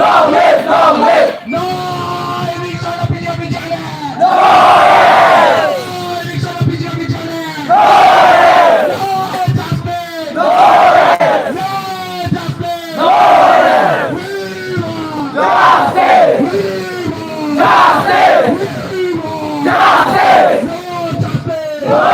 Long live, long live. No, election of Bijak-Bijak. No, election of Bijak-Bijak. No, justice. No, justice. No, justice. Justice. Justice. No,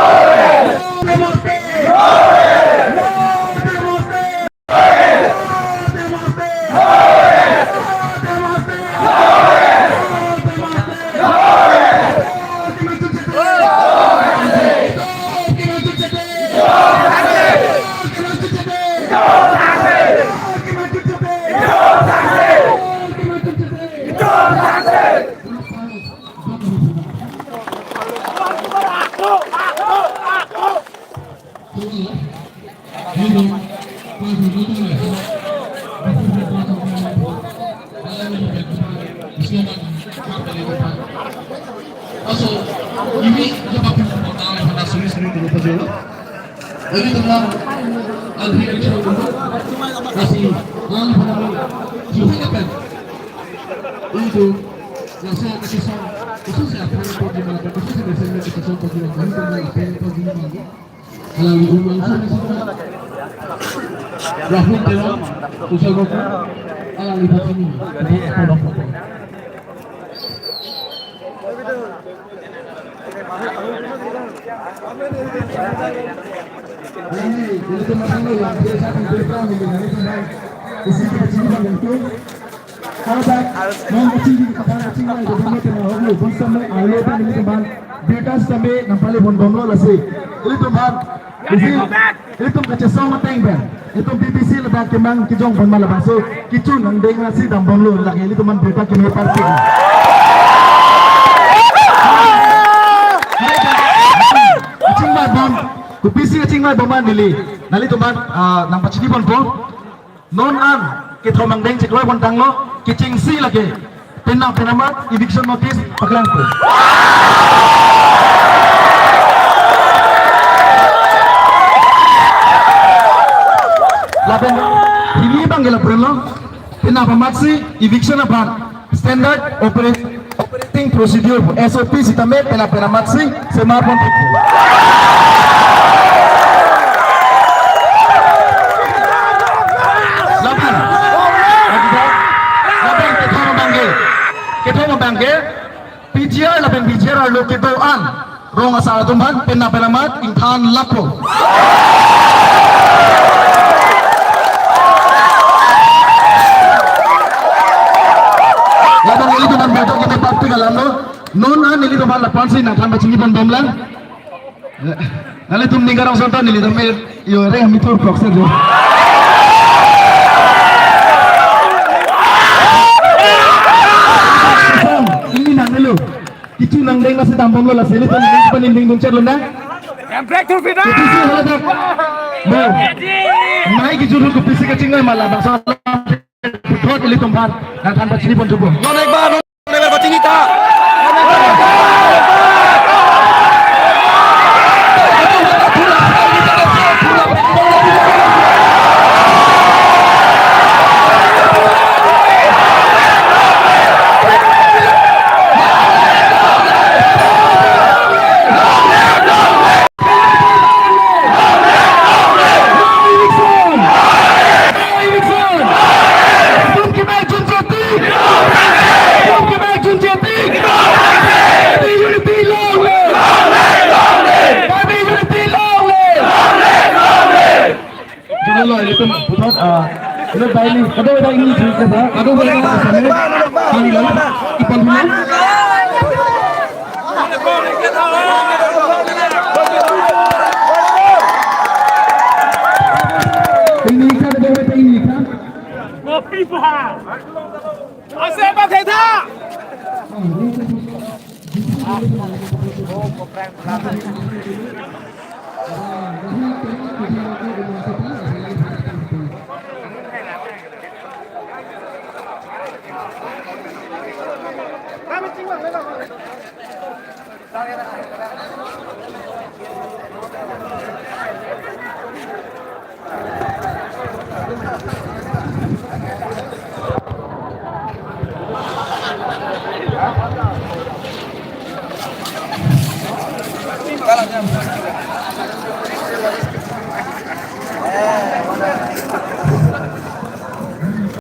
Also, ini coba kita pada suri-suri dulu saja. Ini tentang al-hikmah dulu. Kasih al-hikmah. Itu yang saya kasih khususnya apa yang kau gunakan khususnya biasanya kita coba gunakan tentang apa yang kau gunakan. Kalau umum saya Rahul Dewa usaha kau ala lihat ini. Itu masalah yang biasa diberikan dengan isi kecil itu. Kalau mau kecil kepada kecil itu kami telah lalu bersama ayat ini teman bekas kami nampaknya bom lasi itu teman itu kecil sama tengben itu BBC lebih kemang kijong bom malah so kicun nang dengan si dan bom lagi ini teman bekas kami parti. Kupisi kecing mai boman nili teman nampak cini pun non an kita mangdeng cek loy pun tanglo kicing si lagi penamat eviction notice paklangku lapen ini banggela perlo penamat si eviction apa standard operating procedure SOP si tamet penamat si semapun PGR laban PGR lo kitoan rong asal tuman penamat ingkan lapo laban ini tuman beto kita parti kalam lo non an ini tuman lapan sih nang macam ni pun bomlan nali tum ningarang sonton nili tume yo re hamitur proxer jo itu nang deng nasi tampon lo lah sini tuh peninding buncer lo nang Yang breakthrough final. Mau naik jurus ke fisik kecinggal malah bangsa putot ili tempat dan tanpa sini pun cukup Nonek ba, nonek ba cinita. Udah baik nih, ada ini juga pak, ada boleh nggak sana? Kali lalu ipal dulu. Ini kan ada berita ini kan? Ngopi pak. Asal apa kita? Kami cuma Salam.